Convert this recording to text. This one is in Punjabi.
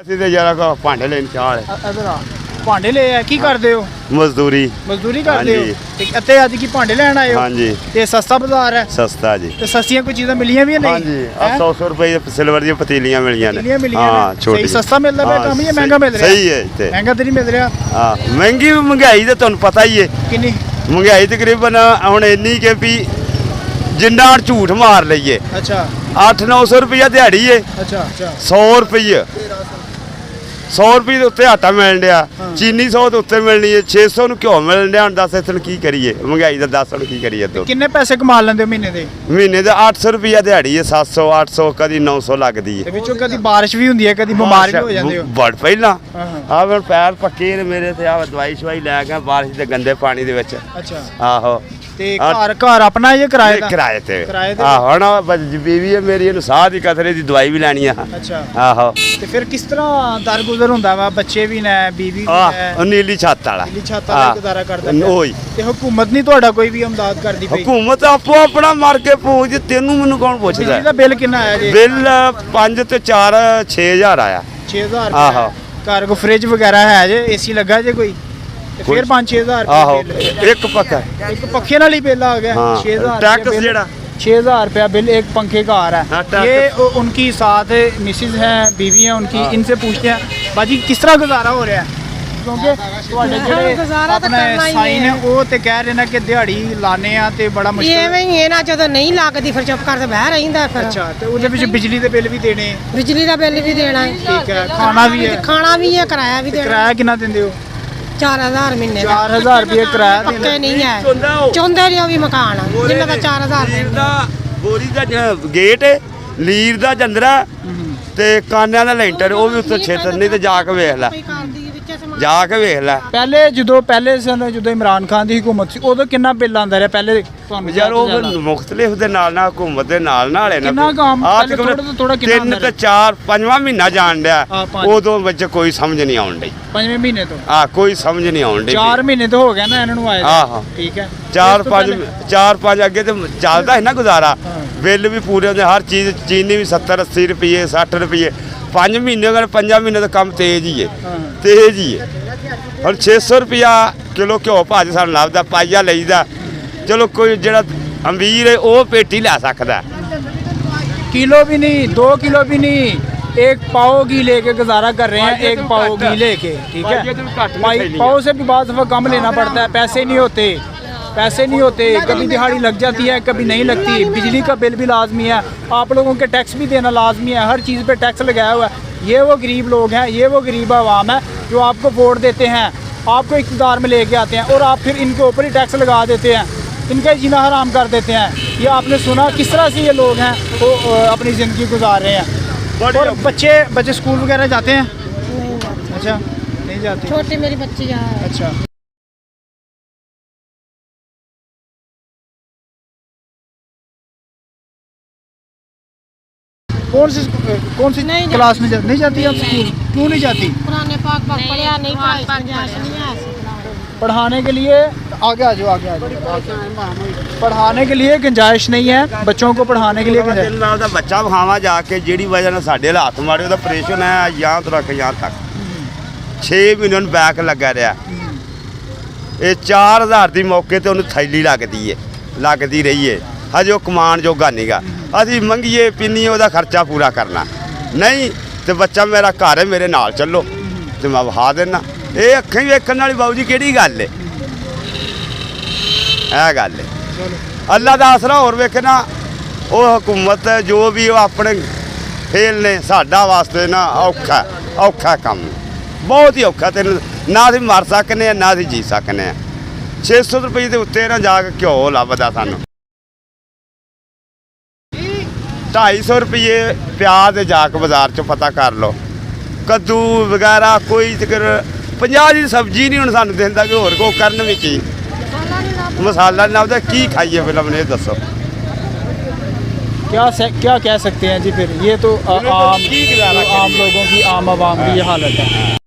ਅਸੀਂ ਤੇ ਜਰਾ ਕੋ ਭਾਂਡੇ ਲੈਣ ਚਾਹ ਇਧਰ ਆ ਭਾਂਡੇ ਲੈ ਆ ਕੀ ਕਰਦੇ ਹੋ? ਮਜ਼ਦੂਰੀ ਕਰਦੇ ਹੋ ਤੇ ਅਤੇ ਅੱਜ ਕੀ ਭਾਂਡੇ ਲੈਣ ਆਏ ਹੋ? ਹਾਂਜੀ। ਤੇ ਸਸਤਾ ਬਾਜ਼ਾਰ ਹੈ? ਸਸਤਾ ਜੀ। ਤੇ ਸਸਤੀਆਂ ਕੋਈ ਚੀਜ਼ਾਂ ਮਿਲੀਆਂ ਵੀ ਨਹੀਂ? ਹਾਂਜੀ 100 ਰੁਪਏ ਸਿਲਵਰ ਦੀਆਂ ਪਤੀਲੀਆਂ ਮਿਲੀਆਂ ਨੇ। ਹਾਂ ਛੋਟੀ ਸਸਤਾ ਮਿਲਦਾ ਪਿਆ ਕੰਮ ਜਾਂ ਮਹਿੰਗਾ ਮਿਲ ਰਿਹਾ? ਸਹੀ ਹੈ ਇੱਥੇ ਮਹਿੰਗਾ ਤੇ ਨਹੀਂ ਮਿਲ ਰਿਹਾ। ਹਾਂ ਮਹਿੰਗੀ ਮਹਿੰਗਾਈ ਤਾਂ ਤੁਹਾਨੂੰ ਪਤਾ ਹੀ ਹੈ ਕਿੰਨੀ ਮਹਿੰਗਾਈ ਤਕਰੀਬਨ ਹੁਣ ਇੰਨੀ ਕਿ ਵੀ ਜਿੰਨਾ ਝੂਠ ਮਾਰ ਲਈਏ। ਅੱਛਾ 800-900 ਰੁਪਇਆ ਦਿਹਾੜੀ ਏ। ਅੱਛਾ 100 ਰੁਪਏ 100 ਰੁਪਏ ਦੇ ਉੱਤੇ ਆਟਾ ਮਿਲਣ ਡਿਆ ਚੀਨੀ 100 ਦੇ ਉੱਤੇ ਮਿਲਣੀ ਹੈ 600 ਨੂੰ ਘਿਓ ਮਿਲਣ ਡਿਆ। ਹੁਣ ਦੱਸ ਇੱਥੇ ਕੀ ਕਰੀਏ ਮਹਿੰਗਾਈ ਦਾ ਦੱਸ ਹੁਣ ਕੀ ਕਰੀਏ ਤੋ ਕਿੰਨੇ ਪੈਸੇ ਕਮਾ ਲੈਂਦੇ ਹੋ ਮਹੀਨੇ ਦੇ? ਮਹੀਨੇ ਦੇ 800 ਰੁਪਇਆ ਦਿਹਾੜੀ ਹੈ 700 800 ਕਦੀ 900 ਲੱਗਦੀ ਹੈ। ਤੇ ਵਿੱਚੋਂ ਕਦੀ ਬਾਰਿਸ਼ ਵੀ ਹੁੰਦੀ ਹੈ ਕਦੀ ਬਿਮਾਰ ਵੀ ਹੋ ਜਾਂਦੇ ਹੋ? ਬੜ ਪਹਿਲਾਂ ਆ ਫਿਰ ਪੈਰ ਪੱਕੇ ਨੇ ਮੇਰੇ ਤੇ ਆ ਦਵਾਈ ਸ਼ਵਾਈ ਲੈ ਕੇ ਬਾਰਿਸ਼ ਦੇ ਗੰਦੇ ਪਾਣੀ ਦੇ ਵਿੱਚ। ਅੱਛਾ ਆਹੋ ਤੇ ਘਰ ਆਪਣਾ ਇਹ ਕਿਰਾਏ ਦਾ? ਕਿਰਾਏ ਤੇ ਆਹੋ ਹੁਣ ਬੀਵੀ ਹੈ ਮੇਰੀ ਇਹਨੂੰ ਸਾਹ ਦੀ ਕਥਰੇ ਦੀ ਦਵਾਈ ਵੀ ਲੈਣੀ ਆ। ਅੱਛਾ ਆਹੋ ਤੇ ਫਿਰ ਕਿਸ ਤਰ੍ਹਾਂ ਦਰਗੁਜ਼ਰ ਹੁੰਦਾ ਵਾ? ਬੱਚੇ ਵੀ ਨੇ ਬੀਵੀ ਵੀ ਹੈ? ਉਹ ਨੀਲੀ ਛੱਤ ਵਾਲਾ ਨੀਲੀ ਛੱਤ ਵਾਲਾ ਗੁਜ਼ਾਰਾ ਕਰਦਾ ਓਏ ਤੇ ਹਕੂਮਤ ਨਹੀਂ ਤੁਹਾਡਾ ਕੋਈ ਵੀ ਇਮਦਾਦ ਕਰਦੀ ਪਈ? ਹਕੂਮਤ ਆਪੋ ਆਪਣਾ ਮਰ ਕੇ ਪੂਜ ਤੈਨੂੰ ਮੈਨੂੰ ਕੌਣ ਪੁੱਛਦਾ? ਬਿਜਲੀ ਦਾ ਬਿੱਲ ਕਿੰਨਾ ਆਇਆ ਜੀ? ਬਿੱਲ 5 ਤੇ 4 6000 ਆਇਆ। 6000 ਰੁਪਏ? ਆਹੋ ਘਰ ਕੋ ਫ੍ਰਿਜ ਵਗੈਰਾ ਹੈ ਜੇ ਏਸੀ ਲੱਗਾ ਜੇ ਕੋਈ? ਤੇ ਫਿਰ 5-6000 ਆਹੋ ਇੱਕ ਪੱਖਾ ਇੱਕ ਪੱਖੇ ਨਾਲ ही बिल आ गया। 6000 टैक्स जेड़ा 6000 रुपया बिल एक पंखे का आ रहा है। ये उनकी साथ मिसेज हैं बीवी हैं उनकी इनसे पूछते हैं बाजी किस तरह गुजारा हो रहा है क्योंकि अपने साइन है वो ते कह रहे ना कि दिहाड़ी लाने आ ते बड़ा मुश्किल ਐਵੇਂ ਹੀ ਇਹ ਨਾ ਜਦੋਂ ਨਹੀਂ ਲੱਗਦੀ ਫਿਰ ਚੁੱਪ ਕਰਕੇ ਬਹਿ ਰਹਿੰਦਾ ਫਿਰ। अच्छा ਤੇ ਉਹਦੇ ਵਿੱਚ ਬਿਜਲੀ ਦੇ ਬਿੱਲ ਵੀ ਦੇਣੇ? ਬਿਜਲੀ ਦਾ ਬਿੱਲ ਵੀ ਦੇਣਾ ਹੈ, ਠੀਕ ਹੈ ਖਾਣਾ ਵੀ ਹੈ? ਖਾਣਾ ਵੀ ਹੈ, ਕਿਰਾਇਆ ਵੀ ਦੇਣਾ। ਕਿਰਾਇਆ ਕਿੰਨਾ ਦਿੰਦੇ ਹੋ? 4000 ਮਹੀਨੇ ਦਾ। 4000 ਰੁਪਏ ਕਿਰਾਇਆ ਪੱਕੇ ਨਹੀਂ ਹੈ ਚਾਹੁੰਦੇ ਨੇ ਉਹ ਵੀ ਮਕਾਨ ਜਿੰਨਾ ਦਾ 4000 ਲੀਰ ਦਾ ਬੋਰੀ ਦਾ ਗੇਟ ਲੀਰ ਦਾ ਜੰਦਰਾ ਤੇ ਕਾਨਿਆਂ ਦਾ ਲੈਂਟਰ ਉਹ ਵੀ ਉੱਤੇ ਛੇਤਰ ਨਹੀਂ ਤੇ ਜਾ ਕੇ ਵੇਖ ਲੈ ਜਾ ਕੇ ਵੇਖ ਲੈ। ਪਹਿਲੇ ਜਦੋਂ ਇਮਰਾਨ ਖਾਨ ਦੀ ਹਕੂਮਤ ਸੀ ਉਦੋਂ ਕਿੰਨਾ ਬਿੱਲ ਆਉਂਦਾ ਰਿਹਾ ਪਹਿਲੇ ਤੁਹਾਨੂੰ? ਯਾਰ ਉਹ ਮੁਖਤਲਿਫ ਦੇ ਨਾਲ ਹਕੂਮਤ ਦੇ ਨਾਲ ਹੈ ਨਾ ਕਿੰਨਾ ਕੰਮ ਥੋੜਾ ਕਿੰਨਾ 3 ਤੇ 4 5ਵਾਂ ਮਹੀਨਾ ਜਾਣ ਡਿਆ ਉਦੋਂ ਵਿੱਚ ਕੋਈ ਸਮਝ ਨਹੀਂ ਆਉਣ ਡਈ। 5ਵੇਂ ਮਹੀਨੇ ਤੋਂ ਕੋਈ ਸਮਝ ਨਹੀਂ ਆਉਣ ਡਈ। 4 ਮਹੀਨੇ ਤੋਂ ਹੋ ਗਿਆ ਨਾ ਇਹਨਾਂ ਨੂੰ ਆਏ। ਆਹੋ ਠੀਕ ਹੈ 4-5 ਅੱਗੇ ਤੇ ਚੱਲਦਾ ਹੈ ਨਾ ਗੁਜ਼ਾਰਾ ਬਿੱਲ ਵੀ ਪੂਰੇ ਹੁੰਦੇ ਹਰ ਚੀਜ਼ ਚੀਨੀ ਵੀ 70-80 ਰੁਪਏ 60 ਰੁਪਏ 5 ਮਹੀਨੇ ਅਗਰ 5 ਮਹੀਨੇ ਦਾ ਕੰਮ ਤੇਜ਼ ਹੀ ਹੈ ਤੇਜ਼ ਹੀ ਹੈ। ਹੁਣ 600 ਰੁਪਿਆ ਕਿਲੋ ਘਿਓ ਭਾਜ ਸਾਨੂੰ ਲੱਭਦਾ ਪਾਈਆ ਲਈਦਾ ਚਲੋ ਕੋਈ ਜਿਹੜਾ ਅਮੀਰ ਹੈ ਉਹ ਪੇਟੀ ਲੈ ਸਕਦਾ। किलो भी नहीं 2 किलो भी नहीं एक पाव घी लेके गुजारा कर रहे हैं एक पाव घी लेके। ठीक है पाव से भी बहुत दफ़ा कम लेना पड़ता है पैसे नहीं होते कभी दिहाड़ी लग जाती है कभी नहीं लगती। बिजली का बिल भी लाजमी है आप लोगों के टैक्स भी देना लाजमी है हर चीज़ पे टैक्स लगाया हुआ है। ये वो गरीब लोग हैं ये वो गरीब आवाम है जो आपको वोट देते हैं आपको इक़्तिदार में लेके आते हैं और आप फिर इनके ऊपर ही टैक्स लगा देते हैं इनका जीना हराम कर देते हैं। ये आपने सुना किस तरह से ये लोग हैं वो अपनी ज़िंदगी गुजार रहे हैं। और बच्चे स्कूल वगैरह जाते हैं? अच्छा नहीं जाते छोटी मेरी बच्ची है। अच्छा कौन सी क्लास में नहीं जाती आप स्कूल? क्यों नहीं जाती? पुराने पाक पढ़िया नहीं पढ़ाने के लिए आगे आ जाओ पढ़ाने के लिए गुंजाइश नहीं है बच्चों को पढ़ाने के लिए बच्चा वहां जाके जिहड़ी वजह नाल साडे हालात माड़े ओहदा ऑपरेशन है यहाँ तो रख यहाँ तक 6 महीने बैक लगा रहा ये 4000 की मौके तो उन्हें थैली लगती रही है हजे वो कमान जोगा नहीं गा असी मंगीए पीनीए वह खर्चा पूरा करना नहीं तो बच्चा मेरा घर है मेरे नाल चलो तो मैं वहा देना ये अखीं वेखण वाली बाबू जी किहड़ी गल है गल है अल्लाह का आसरा होर वेखना वो हुकूमत जो भी अपने फेल ने साडा वास्ते ना औखा काम बहुत ही औखा तेन ना असीं मर सकने ना असीं जी सकने 600 रुपये के उत्ते ना जाके घ्यो लभदा सानूं 250 रुपये प्याज जाके बाजार चो पता कर लो कद्दू वगैरह कोई 50 की सब्जी नहीं हूँ सानूं दिंदा कि होर को करन भी की मसाला नहीं लभदा की खाइए फिर हमने दसो क्या कह सकते हैं जी फिर ये तो आम लोगों की आम आवाम की ये हालत है।